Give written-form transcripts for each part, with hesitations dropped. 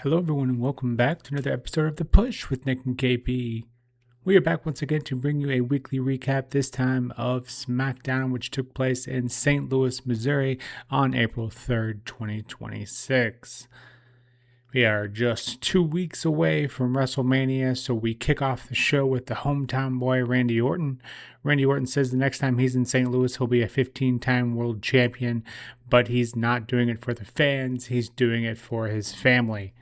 Hello, everyone, and welcome back to another episode of The Push with Nick and KP. We are back once again to bring you a weekly recap, this time of SmackDown, which took place in St. Louis, Missouri on April 3rd, 2026. We are just 2 weeks away from WrestleMania, so we kick off the show with the hometown boy, Randy Orton. Randy Orton says the next time he's in St. Louis, he'll be a 15-time world champion, but he's not doing it for the fans, he's doing it for his family.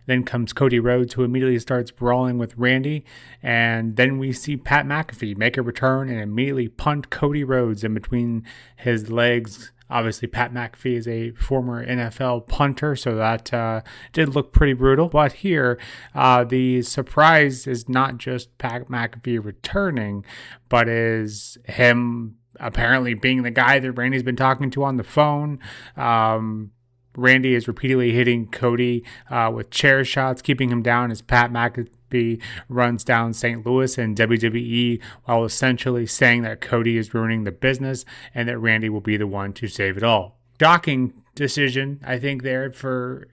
Then comes Cody Rhodes, who immediately starts brawling with Randy. And then we see Pat McAfee make a return and immediately punt Cody Rhodes in between his legs. Obviously, Pat McAfee is a former NFL punter, so that did look pretty brutal. But here, the surprise is not just Pat McAfee returning, but is him apparently being the guy that Randy's been talking to on the phone. Randy is repeatedly hitting Cody with chair shots, keeping him down as Pat McAfee runs down St. Louis and WWE, while essentially saying that Cody is ruining the business and that Randy will be the one to save it all. Shocking decision, I think, there for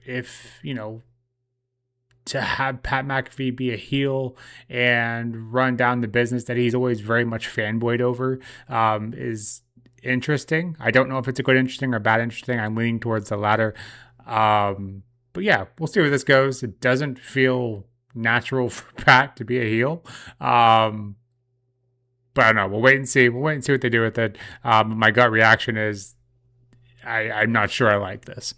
to have Pat McAfee be a heel and run down the business that he's always very much fanboyed over is interesting. I don't know if it's a good interesting or bad interesting. I'm leaning towards the latter. But yeah, we'll see where this goes. It doesn't feel natural for Pat to be a heel. But I don't know. We'll wait and see. We'll wait and see what they do with it. My gut reaction is I'm not sure I like this.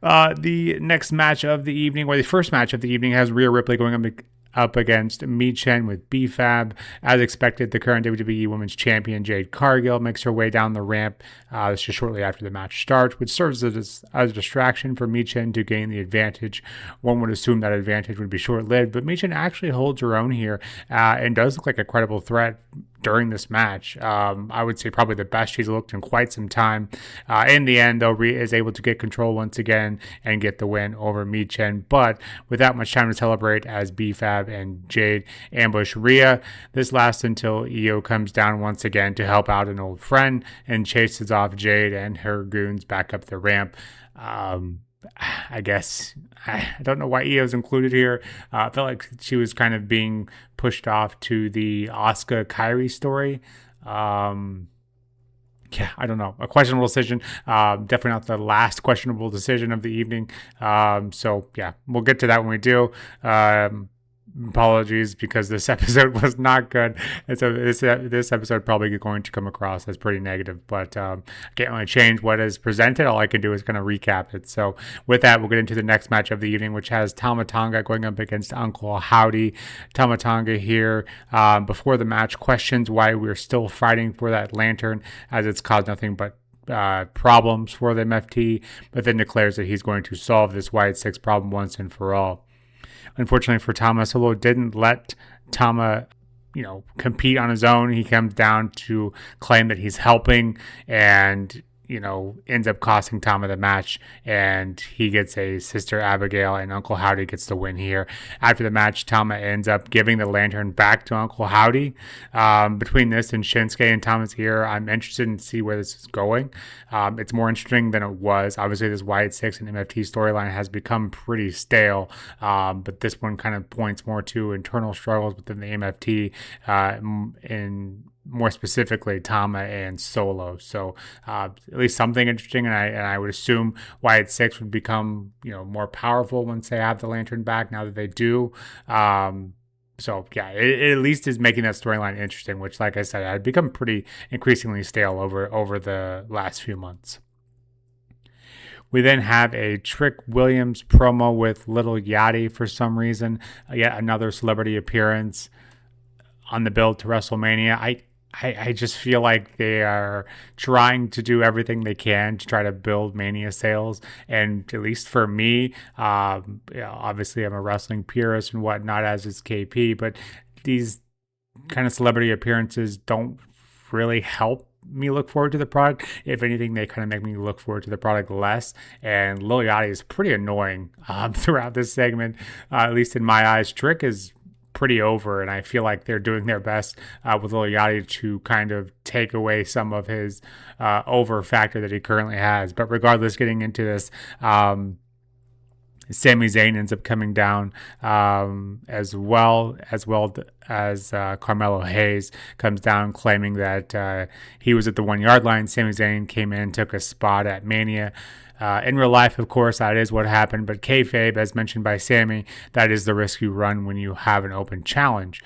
The next match of the evening, or the first match of the evening, has Rhea Ripley going up against Michin with BFAB. As expected, the current WWE Women's Champion Jade Cargill makes her way down the ramp. This just shortly after the match starts, which serves as a distraction for Michin to gain the advantage. One would assume that advantage would be short-lived, but Michin actually holds her own here and does look like a credible threat during this match. I would say probably the best she's looked in quite some time. In the end, though, Rhea is able to get control once again and get the win over Michin, but without much time to celebrate as BFAB and Jade ambush Rhea. This lasts until Io comes down once again to help out an old friend and chases off Jade and her goons back up the ramp. I guess I don't know why Io's included here. I felt like she was kind of being pushed off to the Asuka Kyrie story. Yeah, I don't know. A questionable decision. Definitely not the last questionable decision of the evening. So yeah, we'll get to that when we do. Apologies because this episode was not good. And so this episode probably going to come across as pretty negative, but I can't really change what is presented. All I can do is kind of recap it. So with that, we'll get into the next match of the evening, which has Tama Tonga going up against Uncle Howdy. Tama Tonga here before the match questions why we're still fighting for that lantern, as it's caused nothing but problems for the MFT, but then declares that he's going to solve this Wyatt 6 problem once and for all. Unfortunately for Tama, Solo didn't let Tama, compete on his own. He comes down to claim that he's helping and, ends up costing Tama the match, and he gets a Sister Abigail, and Uncle Howdy gets the win here. After the match, Tama ends up giving the lantern back to Uncle Howdy. Between this and Shinsuke and Tama's here, I'm interested in see where this is going. It's more interesting than it was. Obviously, this Wyatt 6 and MFT storyline has become pretty stale, but this one kind of points more to internal struggles within the MFT in more specifically Tama and Solo. So at least something interesting, and I would assume Wyatt 6 would become more powerful once they have the lantern back. Now that they do, so yeah, it at least is making that storyline interesting, which, like I said, had become pretty increasingly stale over the last few months. We then have a Trick Williams promo with Little Yachty for some reason. Yet another celebrity appearance on the build to WrestleMania. I just feel like they are trying to do everything they can to try to build Mania sales. And at least for me, obviously I'm a wrestling purist and whatnot, as is KP, but these kind of celebrity appearances don't really help me look forward to the product. If anything, they kind of make me look forward to the product less. And Lil Yachty is pretty annoying throughout this segment, at least in my eyes. Trick is pretty over, and I feel like they're doing their best with Lil Yachty to kind of take away some of his over factor that he currently has. But regardless, getting into this, Sami Zayn ends up coming down as Carmelo Hayes comes down claiming that he was at the 1 yard line. Sami Zayn came in, took a spot at Mania. In real life, of course, that is what happened, but kayfabe, as mentioned by Sami, that is the risk you run when you have an open challenge.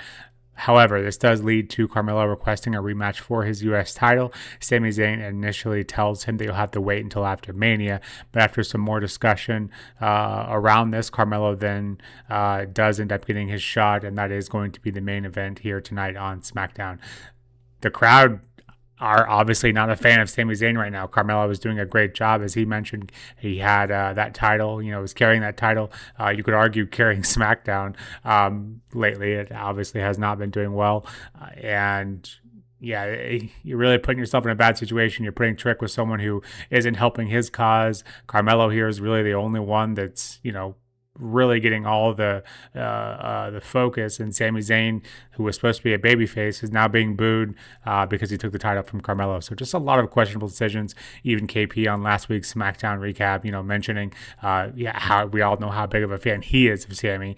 However, this does lead to Carmelo requesting a rematch for his U.S. title. Sami Zayn initially tells him that you'll have to wait until after Mania, but after some more discussion around this, Carmelo then does end up getting his shot, and that is going to be the main event here tonight on SmackDown. The crowd are obviously not a fan of Sami Zayn right now. Carmelo was doing a great job. As he mentioned, he had that title, was carrying that title. You could argue carrying SmackDown lately. It obviously has not been doing well. You're really putting yourself in a bad situation. You're putting Trick with someone who isn't helping his cause. Carmelo here is really the only one that's, really getting all the focus, and Sami Zayn, who was supposed to be a babyface, is now being booed because he took the title from Carmelo. So just a lot of questionable decisions. Even KP on last week's SmackDown recap, mentioning how we all know how big of a fan he is of Sami.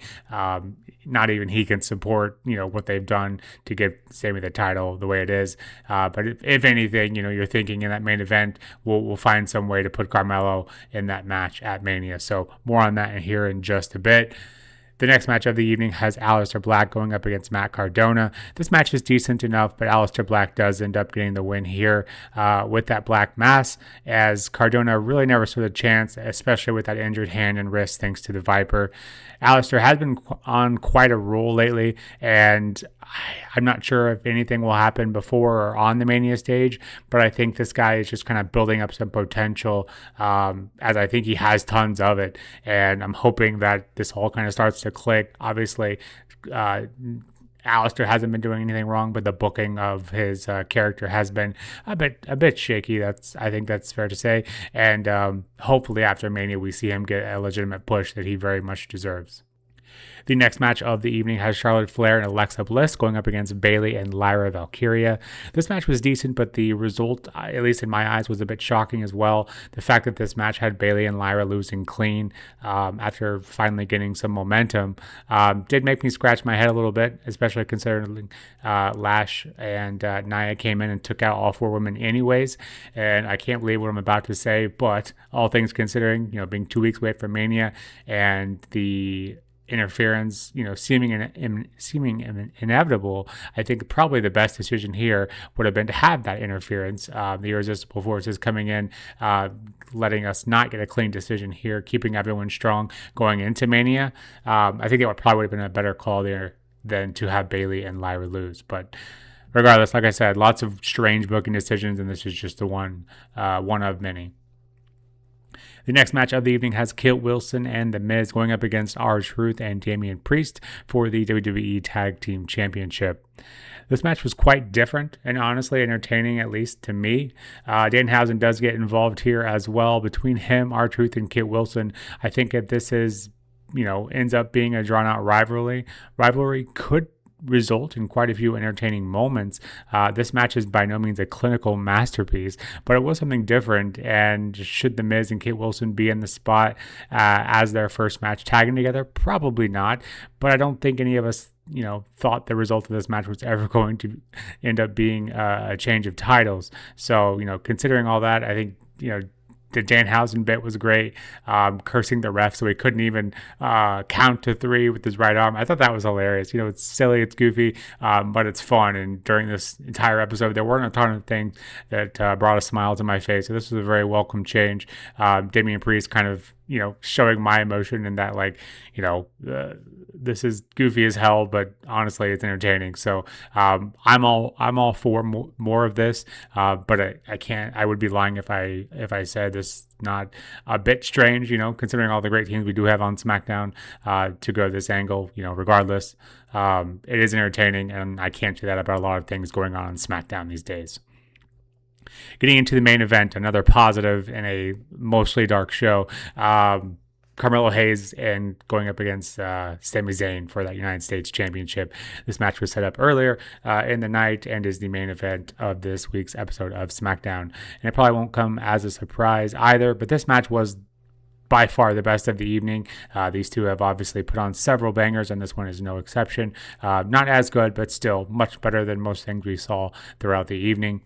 Not even he can support what they've done to give Sami the title the way it is. But if anything, you're thinking in that main event, we'll find some way to put Carmelo in that match at Mania. So more on that here in just a bit. The next match of the evening has Aleister Black going up against Matt Cardona. This match is decent enough, but Aleister Black does end up getting the win here with that black mass, as Cardona really never stood a chance, especially with that injured hand and wrist thanks to the Viper. Aleister has been on quite a roll lately, and I'm not sure if anything will happen before or on the Mania stage, but I think this guy is just kind of building up some potential, as I think he has tons of it, and I'm hoping that this all kind of starts to click. Obviously, Aleister hasn't been doing anything wrong, but the booking of his character has been a bit shaky. I think that's fair to say. And hopefully after Mania, we see him get a legitimate push that he very much deserves. The next match of the evening has Charlotte Flair and Alexa Bliss going up against Bayley and Lyra Valkyria. This match was decent, but the result, at least in my eyes, was a bit shocking as well. The fact that this match had Bayley and Lyra losing clean after finally getting some momentum did make me scratch my head a little bit, especially considering Lash and Nia came in and took out all 4 women anyways. And I can't believe what I'm about to say, but all things considering, being 2 weeks away from Mania and the interference, seeming inevitable, I think probably the best decision here would have been to have that interference. The Irresistible Forces coming in, letting us not get a clean decision here, keeping everyone strong going into Mania. I think it probably would have been a better call there than to have Bayley and Lyra lose. But regardless, like I said, lots of strange booking decisions, and this is just the one of many. The next match of the evening has Kit Wilson and The Miz going up against R-Truth and Damian Priest for the WWE Tag Team Championship. This match was quite different and honestly entertaining, at least to me. Danhausen does get involved here as well. Between him, R-Truth, and Kit Wilson, I think that this is, ends up being a drawn-out rivalry. Rivalry could result in quite a few entertaining moments. This match is by no means a clinical masterpiece, but it was something different. And should The Miz and Kit Wilson be in the spot as their first match tagging together? Probably not. But I don't think any of us, thought the result of this match was ever going to end up being a change of titles. So, considering all that, I think, the Danhausen bit was great, cursing the ref so he couldn't even count to 3 with his right arm. I thought that was hilarious. It's silly, it's goofy, but it's fun. And during this entire episode, there weren't a ton of things that brought a smile to my face. So this was a very welcome change. Damian Priest kind of, showing my emotion in that, this is goofy as hell, but honestly, it's entertaining. So I'm all for more of this, but I would be lying if I said this is not a bit strange, considering all the great teams we do have on SmackDown to go this angle. Regardless, it is entertaining, and I can't say that about a lot of things going on SmackDown these days. Getting into the main event, another positive in a mostly dark show. Carmelo Hayes and going up against Sami Zayn for that United States Championship. This match was set up earlier in the night and is the main event of this week's episode of SmackDown. And it probably won't come as a surprise either, but this match was by far the best of the evening. These two have obviously put on several bangers, and this one is no exception. Not as good, but still much better than most things we saw throughout the evening.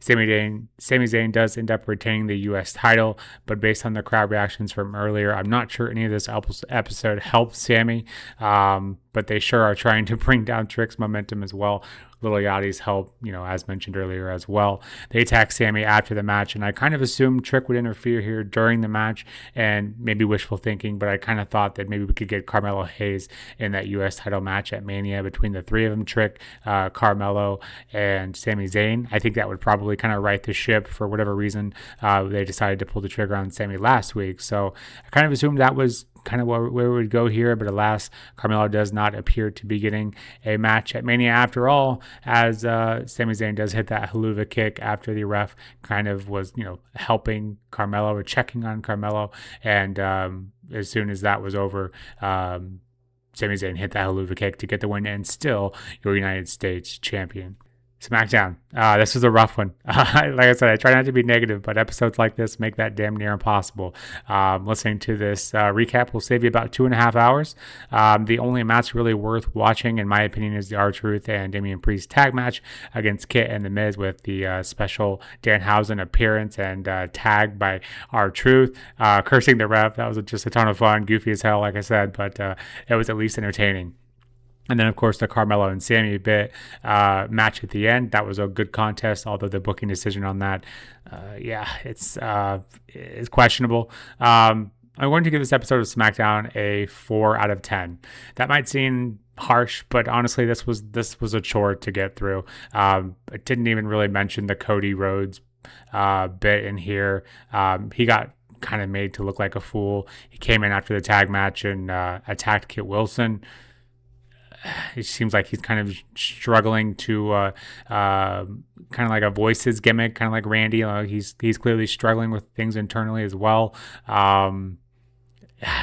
Sami Zayn does end up retaining the U.S. title, but based on the crowd reactions from earlier, I'm not sure any of this episode helped Sami, but they sure are trying to bring down Trick's momentum as well. Little Yachty's help, as mentioned earlier as well. They attack Sami after the match, and I kind of assumed Trick would interfere here during the match, and maybe wishful thinking, but I kind of thought that maybe we could get Carmelo Hayes in that U.S. title match at Mania between the three of them, Trick, Carmelo, and Sami Zayn. I think that would probably kind of right the ship for whatever reason they decided to pull the trigger on Sami last week. So I kind of assumed that was kind of where we would go here, but alas, Carmelo does not appear to be getting a match at Mania after all, as Sami Zayn does hit that haluva kick after the ref kind of was, helping Carmelo or checking on Carmelo, and as soon as that was over, Sami Zayn hit that haluva kick to get the win and still your United States champion. SmackDown. This was a rough one. Like I said, I try not to be negative, but episodes like this make that damn near impossible. Listening to this recap will save you about 2.5 hours. The only match really worth watching, in my opinion, is the R-Truth and Damian Priest tag match against Kit and The Miz, with the special Danhausen appearance and tag by R-Truth, cursing the ref. That was just a ton of fun, goofy as hell, like I said, but it was at least entertaining. And then, of course, the Carmelo and Sami bit match at the end. That was a good contest, although the booking decision on that, it's questionable. I'm going to give this episode of SmackDown a 4 out of 10. That might seem harsh, but honestly, this was a chore to get through. I didn't even really mention the Cody Rhodes bit in here. He got kind of made to look like a fool. He came in after the tag match and attacked Kit Wilson. It seems like he's kind of struggling to kind of like voice his gimmick, kind of like Randy. He's clearly struggling with things internally as well.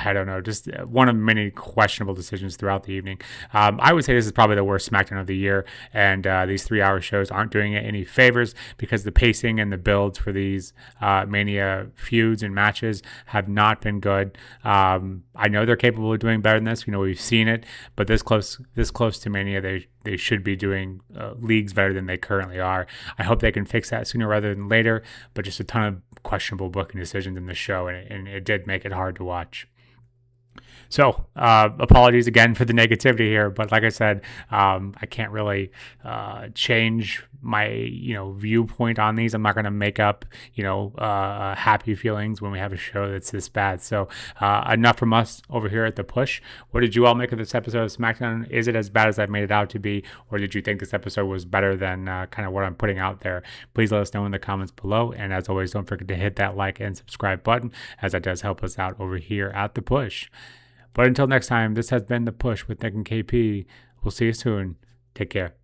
I don't know, just one of many questionable decisions throughout the evening. I would say this is probably the worst SmackDown of the year, and these 3-hour shows aren't doing it any favors because the pacing and the builds for these Mania feuds and matches have not been good. I know they're capable of doing better than this. We've seen it, but this close to Mania, they should be doing leagues better than they currently are. I hope they can fix that sooner rather than later, but just a ton of questionable booking decisions in the show, and it did make it hard to watch. So apologies again for the negativity here, but like I said, I can't really change my viewpoint on these. I'm not going to make up happy feelings when we have a show that's this bad. So enough from us over here at The Push. What did you all make of this episode of SmackDown? Is it as bad as I've made it out to be, or did you think this episode was better than kind of what I'm putting out there? Please let us know in the comments below, and as always, don't forget to hit that like and subscribe button, as that does help us out over here at The Push. But until next time, this has been The Push with Nick and KP. We'll see you soon. Take care.